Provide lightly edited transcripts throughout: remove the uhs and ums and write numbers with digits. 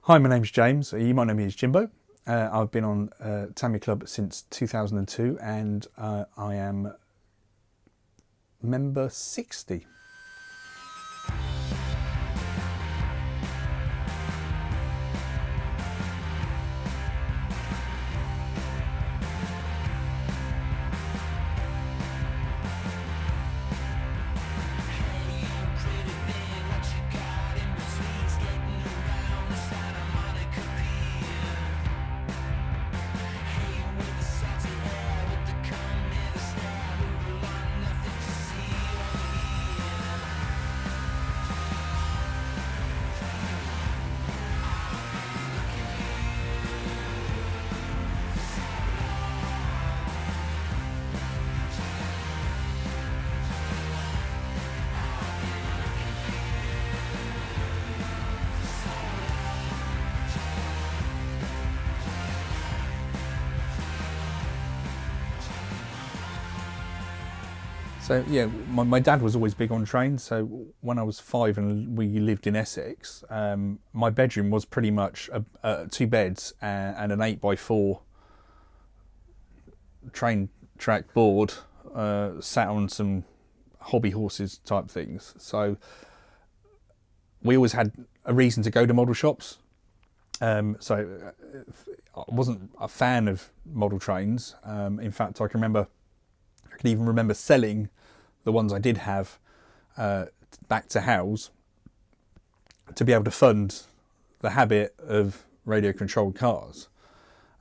Hi, my name's James. You might know me as Jimbo. I've been on Tamiyaclub since 2002 and I am member 60. So yeah, my dad was always big on trains. So when I was 5 and we lived in Essex, my bedroom was pretty much 2 beds and an 8x4 train track board, sat on some hobby horses type things. So we always had a reason to go to model shops. So I wasn't a fan of model trains. In fact, I can even remember selling the ones I did have back to house to be able to fund the habit of radio controlled cars,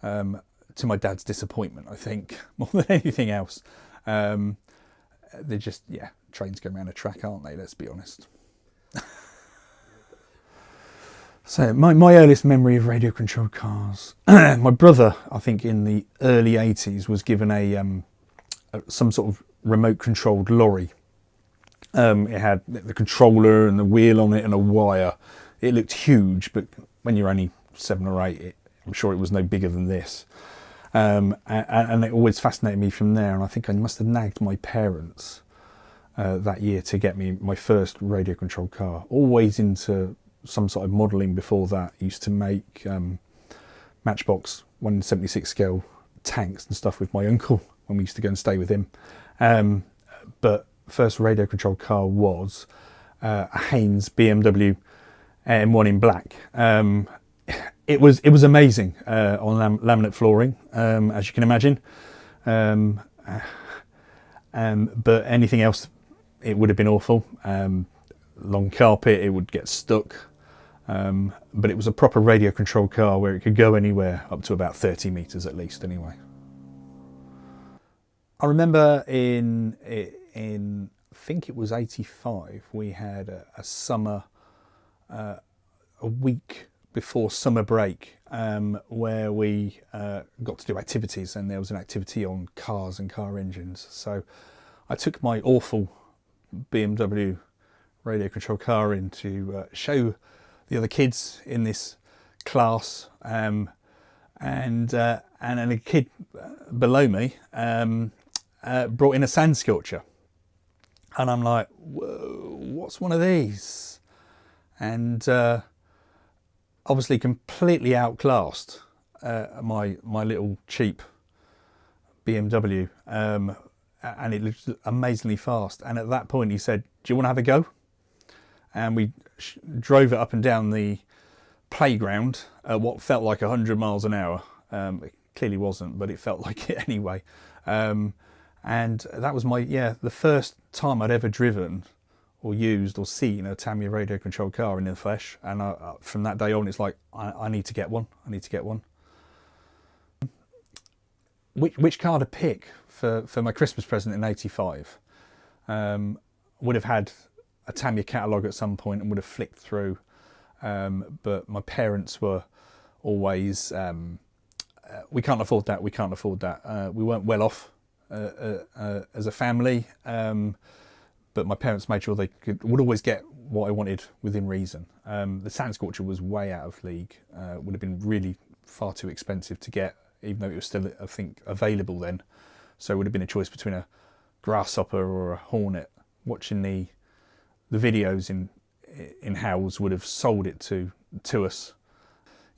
to my dad's disappointment, I think, more than anything else. They're just, yeah, trains go around a track, aren't they? Let's be honest. So my earliest memory of radio controlled cars, my brother, I think in the early 80s, was given some sort of remote controlled lorry. It had the controller and the wheel on it and a wire. It looked huge, but when you're only 7 or 8, I'm sure it was no bigger than this. And it always fascinated me from there. And I think I must have nagged my parents that year to get me my first radio controlled car. Always into some sort of modelling before that. Used to make Matchbox 176 scale tanks and stuff with my uncle when we used to go and stay with him. But first radio controlled car was a Haynes BMW M1 in black. It was amazing on laminate flooring, as you can imagine. But anything else, it would have been awful. Long carpet, it would get stuck. But it was a proper radio controlled car where it could go anywhere up to about 30 metres at least anyway. I remember in I think it was 85, we had a summer, a week before summer break, where we got to do activities, and there was an activity on cars and car engines. So I took my awful BMW radio control car in to show the other kids in this class, and a kid below me brought in a sand sculpture, and I'm like, whoa, what's one of these? And obviously completely outclassed my little cheap BMW, and it looked amazingly fast. And at that point he said, do you want to have a go? And we drove it up and down the playground at what felt like 100 miles an hour. It clearly wasn't, but it felt like it anyway. And that was the first time I'd ever driven or used or seen a Tamiya radio controlled car in the flesh. And from that day on, it's like, I need to get one. I need to get one. Which car to pick for my Christmas present in 85? Would have had a Tamiya catalogue at some point and would have flicked through. But my parents were always, we can't afford that, we can't afford that. We weren't well off as a family, but my parents made sure they would always get what I wanted within reason. The sand sculpture was way out of league. Would have been really far too expensive to get, even though it was still, I think, available then. So it would have been a choice between a grasshopper or a hornet. Watching the videos in Howells would have sold it to us.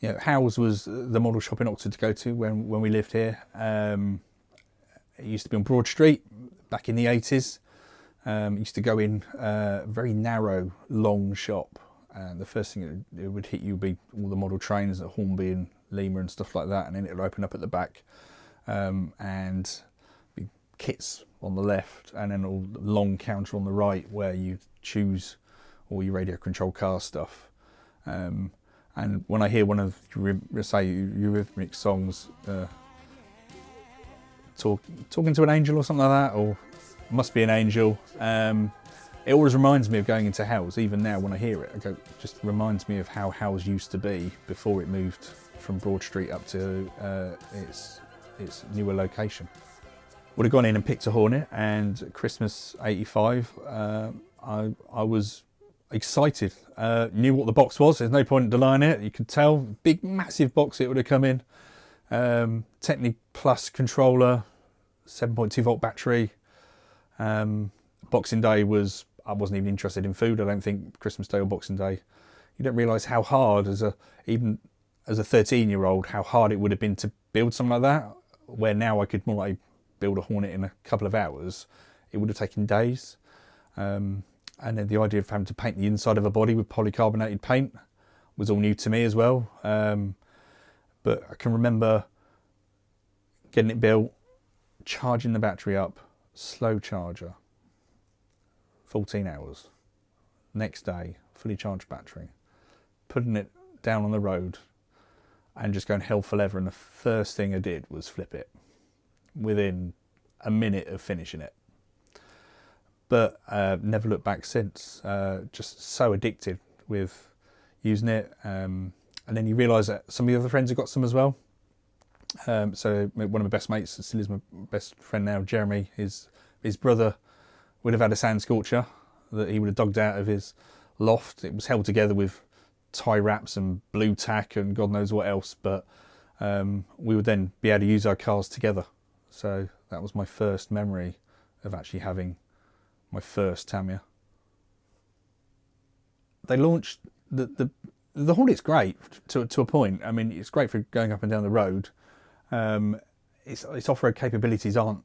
You know, Howes was the model shop in Oxford to go to when we lived here. It used to be on Broad Street back in the 80s. Used to go in a very narrow, long shop. And the first thing it would hit you would be all the model trains at Hornby and Lima and stuff like that. And then it would open up at the back and be kits on the left, and then a long counter on the right where you choose all your radio control car stuff. And when I hear one of your Eurythmics songs, talking to an angel or something like that, or must be an angel, it always reminds me of going into Howes. Even now when I hear it, just reminds me of how Howes used to be before it moved from Broad Street up to its newer location. Would have gone in and picked a Hornet, and Christmas '85, I was excited. Knew what the box was. There's no point in denying it. You could tell, big, massive box it would have come in. Technic Plus controller, 7.2 volt battery. Boxing Day I wasn't even interested in food. I don't think Christmas Day or Boxing Day. You don't realise how hard, even as a 13-year-old, how hard it would have been to build something like that. Where now I could more like build a Hornet in a couple of hours. It would have taken days. And then the idea of having to paint the inside of a body with polycarbonated paint was all new to me as well. But I can remember getting it built, charging the battery up, slow charger, 14 hours. Next day, fully charged battery, putting it down on the road and just going hell for leather. And the first thing I did was flip it within a minute of finishing it. But never looked back since. Just so addicted with using it. And then you realise that some of the other friends have got some as well. So one of my best mates, still is my best friend now, Jeremy, his brother would have had a sand scorcher that he would have dogged out of his loft. It was held together with tie wraps and blue tack and God knows what else. But we would then be able to use our cars together. So that was my first memory of actually having my first Tamiya. They launched the Hornet's great to a point. I mean, it's great for going up and down the road. Its off-road capabilities aren't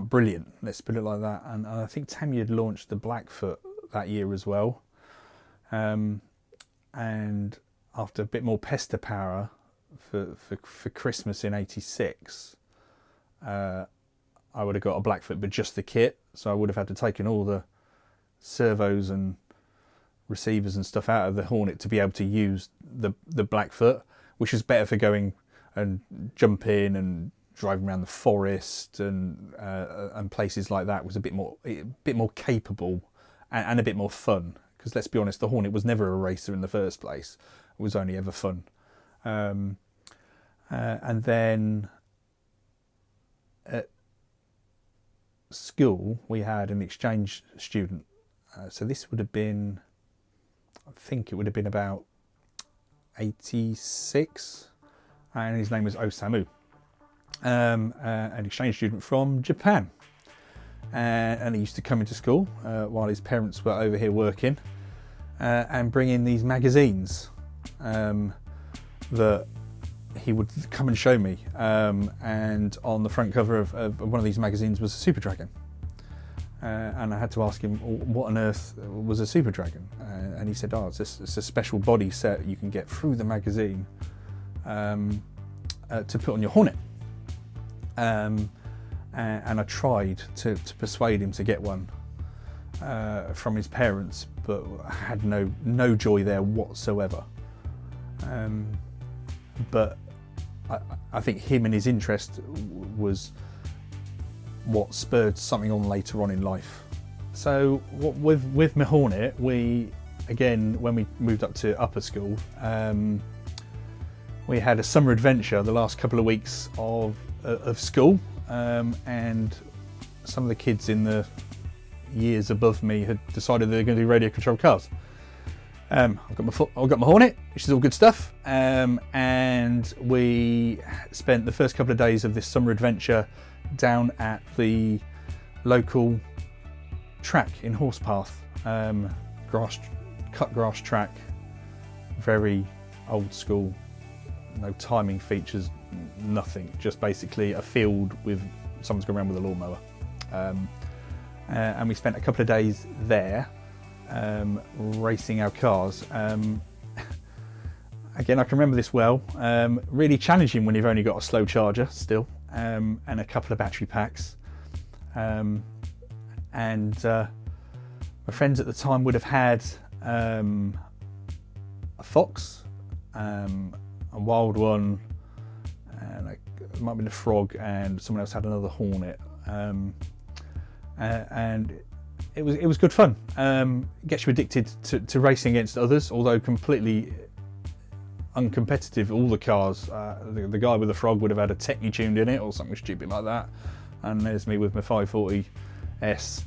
brilliant. Let's put it like that. And I think Tamiya had launched the Blackfoot that year as well. And after a bit more pester power for Christmas in '86. I would have got a Blackfoot, but just the kit. So I would have had to take in all the servos and receivers and stuff out of the Hornet to be able to use the Blackfoot, which is better for going and jumping and driving around the forest and places like that. Was a bit more capable and a bit more fun. Because let's be honest, the Hornet was never a racer in the first place. It was only ever fun. And then at school we had an exchange student. So this would have been, I think it would have been about 86, and his name was Osamu. An exchange student from Japan. And he used to come into school while his parents were over here working and bring in these magazines that he would come and show me. And on the front cover of one of these magazines was a Super Dragon. And I had to ask him, what on earth was a Super Dragon? And he said, it's a special body set you can get through the magazine to put on your Hornet. And I tried to persuade him to get one from his parents, but I had no joy there whatsoever. But I think him and his interest was what spurred something on later on in life. So with my Hornet, we, again, when we moved up to upper school, we had a summer adventure the last couple of weeks of school, and some of the kids in the years above me had decided they were going to do radio controlled cars. I've got my Hornet, which is all good stuff, and we spent the first couple of days of this summer adventure down at the local track in Horsepath, cut grass track, very old school, no timing features, nothing. Just basically a field with someone's going around with a lawnmower. And we spent a couple of days there racing our cars. Again, I can remember this well. Really challenging when you've only got a slow charger still, and a couple of battery packs. My friends at the time would have had a fox, a wild one, and it might have been a frog, and someone else had another hornet. And it was good fun. Gets you addicted to racing against others, although completely uncompetitive. All the cars, the guy with the frog would have had a Techni tuned in it or something stupid like that, and there's me with my 540S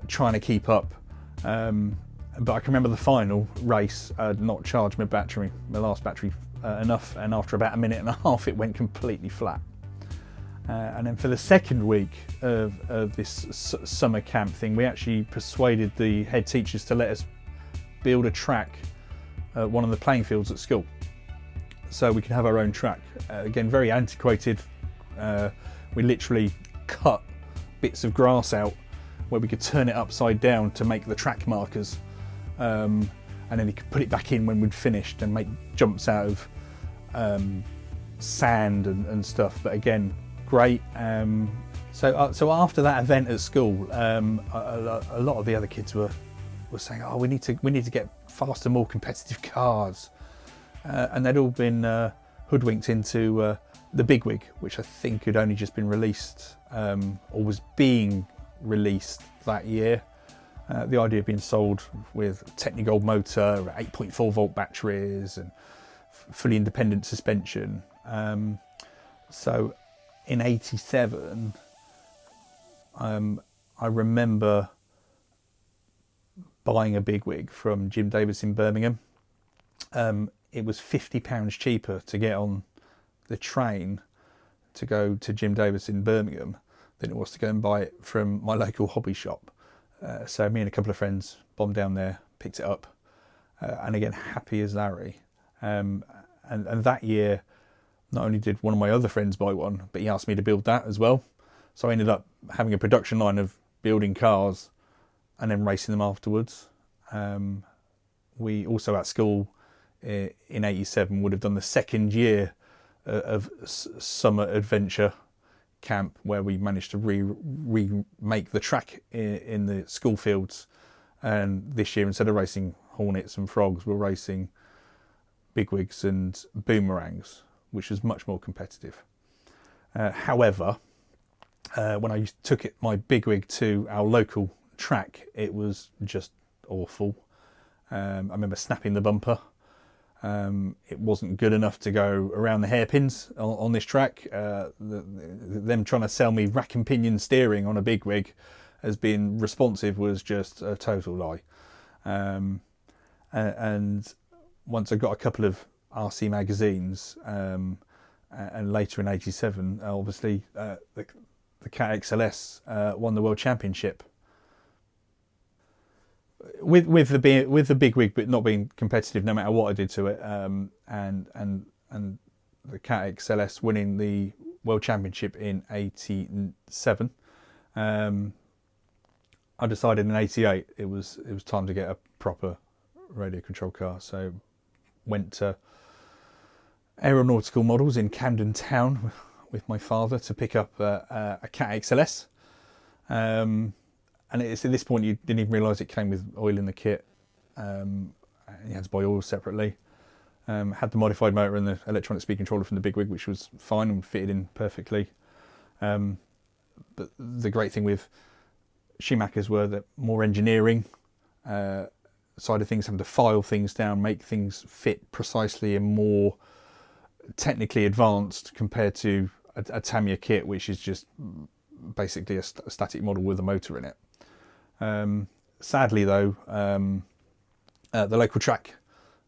trying to keep up. But I can remember the final race, I had not charged my last battery enough, and after about a minute and a half it went completely flat. And then for the second week of this summer camp thing, we actually persuaded the head teachers to let us build a track at one of the playing fields at school, so we could have our own track. Again, very antiquated. We literally cut bits of grass out where we could turn it upside down to make the track markers, and then you could put it back in when we'd finished and make jumps out of sand and stuff. But again, great. So after that event at school, a lot of the other kids were saying, "Oh, we need to get faster, more competitive cars," and they'd all been hoodwinked into the Bigwig, which I think had only just been released, or was being released that year. The idea of being sold with Technigold motor, 8.4 volt batteries, and fully independent suspension. So in '87, I remember buying a Bigwig from Jim Davis in Birmingham. It was £50 cheaper to get on the train to go to Jim Davis in Birmingham than it was to go and buy it from my local hobby shop. So me and a couple of friends bombed down there, picked it up, and again, happy as Larry. And that year, not only did one of my other friends buy one, but he asked me to build that as well. So I ended up having a production line of building cars and then racing them afterwards. We also at school in '87 would have done the second year of summer adventure camp, where we managed to remake the track in the school fields. And this year, instead of racing hornets and frogs, we're racing bigwigs and boomerangs, which is much more competitive. However, when I took my bigwig to our local track, it was just awful. I remember snapping the bumper. It wasn't good enough to go around the hairpins on this track. Them trying to sell me rack and pinion steering on a bigwig as being responsive was just a total lie. And once I got a couple of RC magazines, and later in '87, obviously the Cat XLS won the World Championship. With the bigwig, but not being competitive, no matter what I did to it, and the Cat XLS winning the World Championship in '87. I decided in '88 it was time to get a proper radio control car. So went to Aeronautical Models in Camden Town with my father to pick up a Cat XLS. And it's at this point you didn't even realise it came with oil in the kit. You had to buy oil separately. Had the modified motor and the electronic speed controller from the bigwig, which was fine and fitted in perfectly. But the great thing with Schumachers were that more engineering side of things, having to file things down, make things fit precisely, and more technically advanced compared to a Tamiya kit, which is just basically a static model with a motor in it. Sadly though, the local track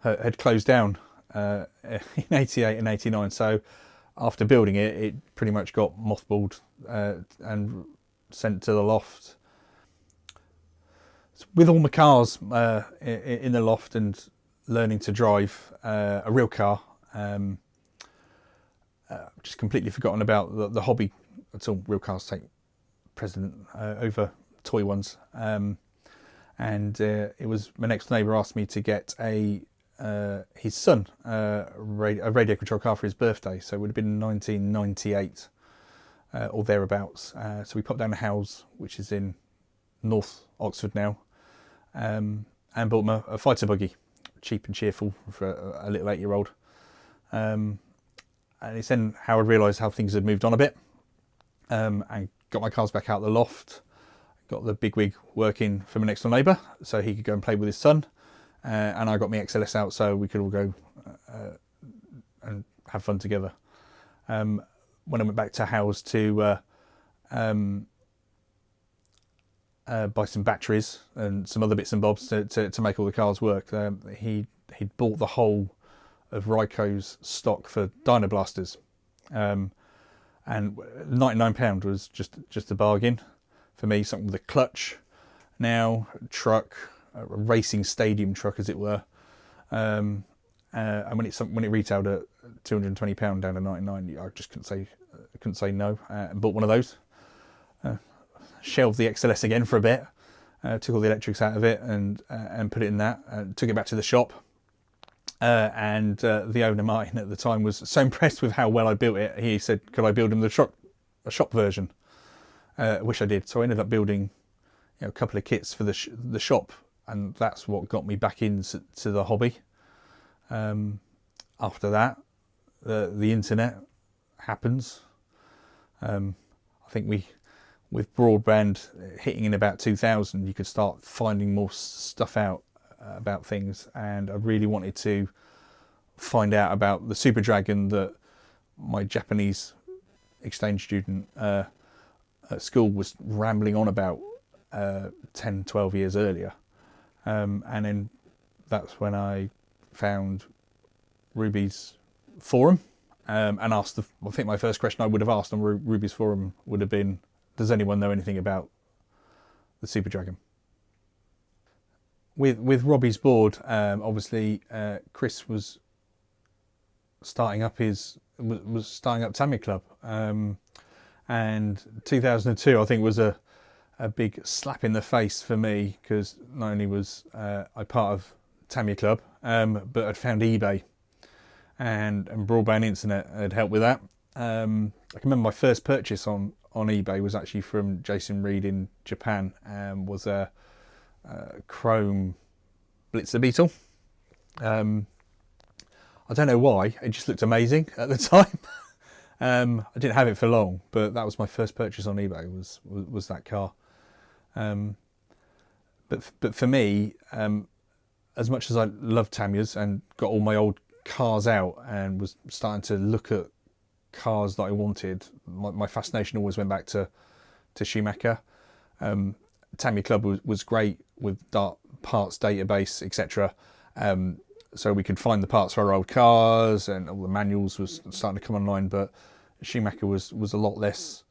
had closed down in '88 and '89, so after building it, it pretty much got mothballed and sent to the loft. With all my cars in the loft and learning to drive a real car, just completely forgotten about the hobby until real cars take precedent over toy ones. And it was my next neighbour asked me to get his son a radio control car for his birthday, so it would have been 1998 or thereabouts. So we popped down to Howes, which is in North Oxford now, and bought him a fighter buggy, cheap and cheerful for a little 8-year-old. And it's then how I realised how things had moved on a bit, and got my cars back out the loft, got the bigwig working for my next door neighbour so he could go and play with his son, and I got my XLS out so we could all go and have fun together. When I went back to Howes to buy some batteries and some other bits and bobs to make all the cars work, he'd bought the whole of Ryco's stock for dyno blasters, and £99 was just a bargain for me. Something with a clutch, now truck, a racing stadium truck as it were, and when it retailed at £220 down to 99, I just couldn't say no, and bought one of those. Shelved the XLS again for a bit, took all the electrics out of it and put it in that, took it back to the shop. And the owner, Martin, at the time was so impressed with how well I built it, he said, could I build him a shop version? Which I did. So I ended up building a couple of kits for the shop, and that's what got me back into the hobby. After that, the internet happens. I think with broadband hitting in about 2000, you could start finding more stuff out about things, and I really wanted to find out about the Super Dragon that my Japanese exchange student at school was rambling on about 10-12 years earlier, and then that's when I found Ruby's forum, and asked I think my first question I would have asked on Ruby's forum would have been, does anyone know anything about the Super Dragon? With Robbie's board, obviously Chris was starting up Tamiyaclub, and 2002 I think was a big slap in the face for me, because not only was I part of Tamiyaclub, but I'd found eBay, and broadband internet had helped with that. I can remember my first purchase on eBay was actually from Jason Reed in Japan, and was a chrome Blitzer Beetle. I don't know why, it just looked amazing at the time. I didn't have it for long, but that was my first purchase on eBay, was that car. But for me, as much as I love Tamiya's and got all my old cars out and was starting to look at cars that I wanted, my fascination always went back to Schumacher. Tamiyaclub was great with parts database, etc. So we could find the parts for our old cars, and all the manuals was starting to come online, but Schumacher was a lot less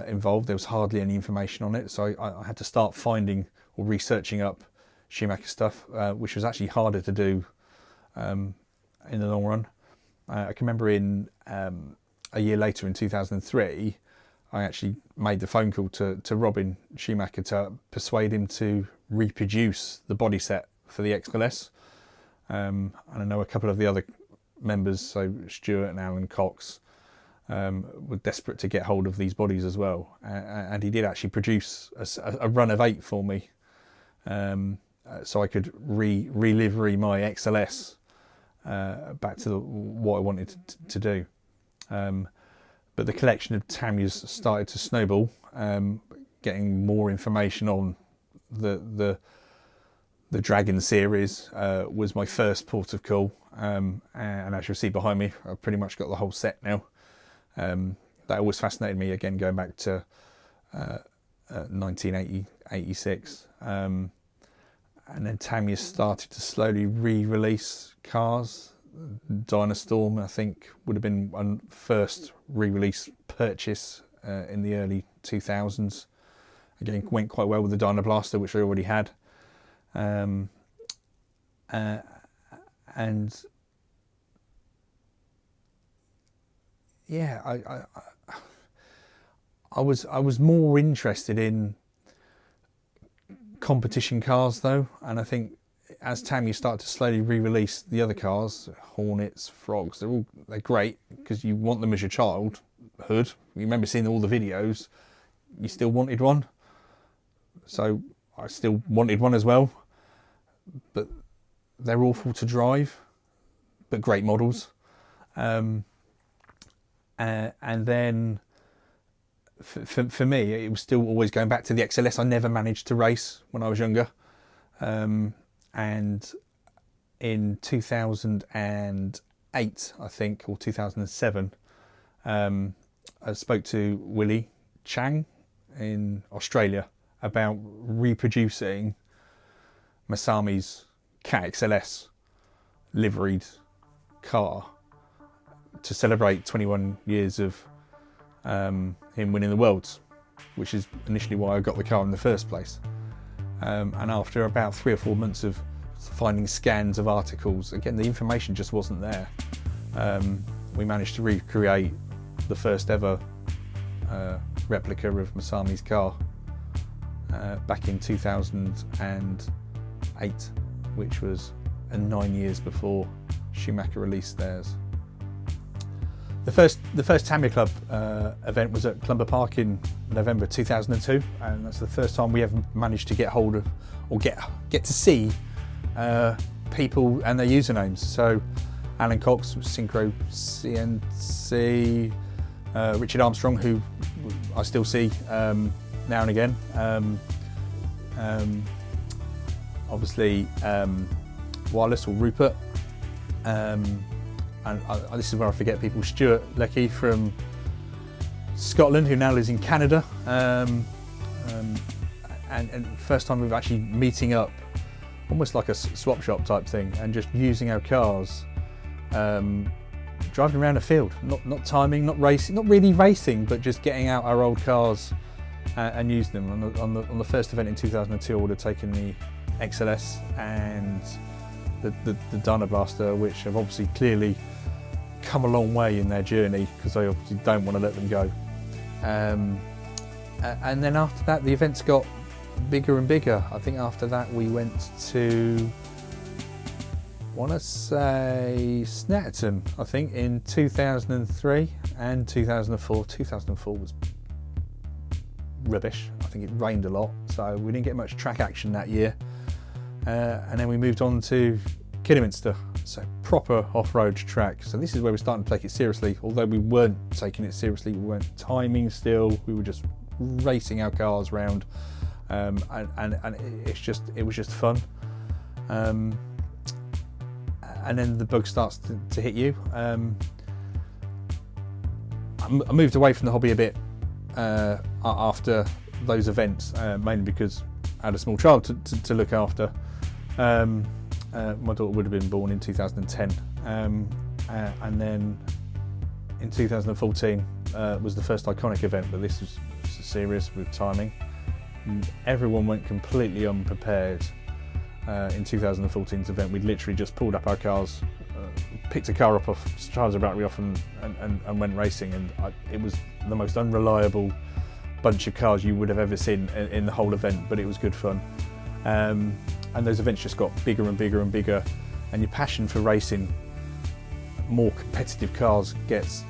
involved. There was hardly any information on it, so I had to start finding or researching up Schumacher stuff, which was actually harder to do in the long run. I can remember a year later in 2003, I actually made the phone call to Robin Schumacher to persuade him to reproduce the body set for the XLS. And I know a couple of the other members, so Stuart and Alan Cox, were desperate to get hold of these bodies as well. And he did actually produce a run of 8 for me, so I could relivery my XLS back to what I wanted to do. But the collection of Tamiyas started to snowball, getting more information on the Dragon series was my first port of call, and as you'll see behind me, I've pretty much got the whole set now. That always fascinated me, again going back to 1986, and then Tamiya started to slowly re-release cars. Dynastorm, I think, would have been my first re-release purchase in the early 2000s. Again, went quite well with the Dyna Blaster, which I already had. And yeah, I was more interested in competition cars though, and I think as Tamiya started to slowly re-release the other cars, Hornets, Frogs, they're great because you want them as your childhood. You remember seeing all the videos, you still wanted one, so I still wanted one as well. But they're awful to drive, but great models. And then for me, it was still always going back to the XLS. I never managed to race when I was younger. And in 2008, I think, or 2007, I spoke to Willie Chang in Australia about reproducing Masami's Cat XLS liveried car to celebrate 21 years of him winning the Worlds, which is initially why I got the car in the first place. And after about 3 or 4 months of finding scans of articles, again, the information just wasn't there. We managed to recreate the first ever replica of Masami's car back in 2008, which was 9 years before Schumacher released theirs. The first Tamiyaclub event was at Clumber Park in November 2002, and that's the first time we ever managed to get hold of or get to see people and their usernames. So Alan Cox, Synchro CNC, Richard Armstrong, who I still see now and again. Obviously Wireless, or Rupert. And this is where I forget people. Stuart Leckie from Scotland, who now lives in Canada. And first time we were actually meeting up, almost like a swap shop type thing, and just using our cars, driving around a field, not timing, not racing, not really racing, but just getting out our old cars and using them. On the first event in 2002, I would have taken the XLS and the Dyna Blaster, which have obviously clearly come a long way in their journey, because I obviously don't want to let them go. And then after that, the events got bigger and bigger. I think after that we went to, I want to say, Snetterton, I think, in 2003 and 2004. 2004 was rubbish. I think it rained a lot, so we didn't get much track action that year. And then we moved on to Kidderminster, so proper off-road track. So this is where we're starting to take it seriously. Although we weren't taking it seriously, we weren't timing still, we were just racing our cars around, and it was just fun. And then the bug starts to hit you. I moved away from the hobby a bit after those events, mainly because I had a small child to look after. My daughter would have been born in 2010, and then in 2014 was the first Iconic event, but this was serious with timing. Everyone went completely unprepared in 2014's event. We'd literally just pulled up our cars, picked a car up off, charged the battery off, and went racing, and it was the most unreliable bunch of cars you would have ever seen in the whole event, but it was good fun. And those events just got bigger and bigger and bigger, and your passion for racing more competitive cars gets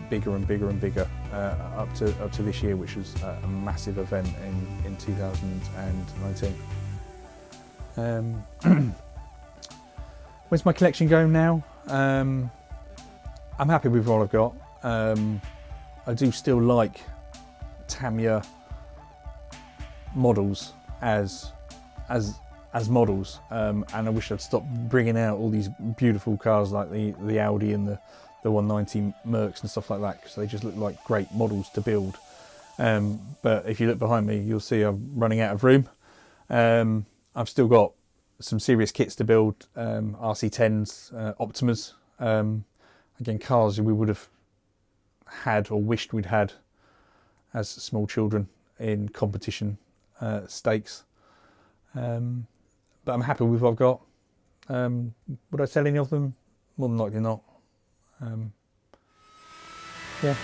bigger and bigger and bigger, up to this year, which was a massive event in 2019. Where's my collection going now? I'm happy with what I've got. I do still like Tamiya models as models, and I wish I'd stop bringing out all these beautiful cars like the Audi and the 190 Mercs and stuff like that, because they just look like great models to build. But if you look behind me, you'll see I'm running out of room. I've still got some serious kits to build, RC10s, Optimas, again, cars we would have had or wished we'd had as small children in competition stakes. But I'm happy with what I've got. Would I sell any of them? More than likely not. Yeah.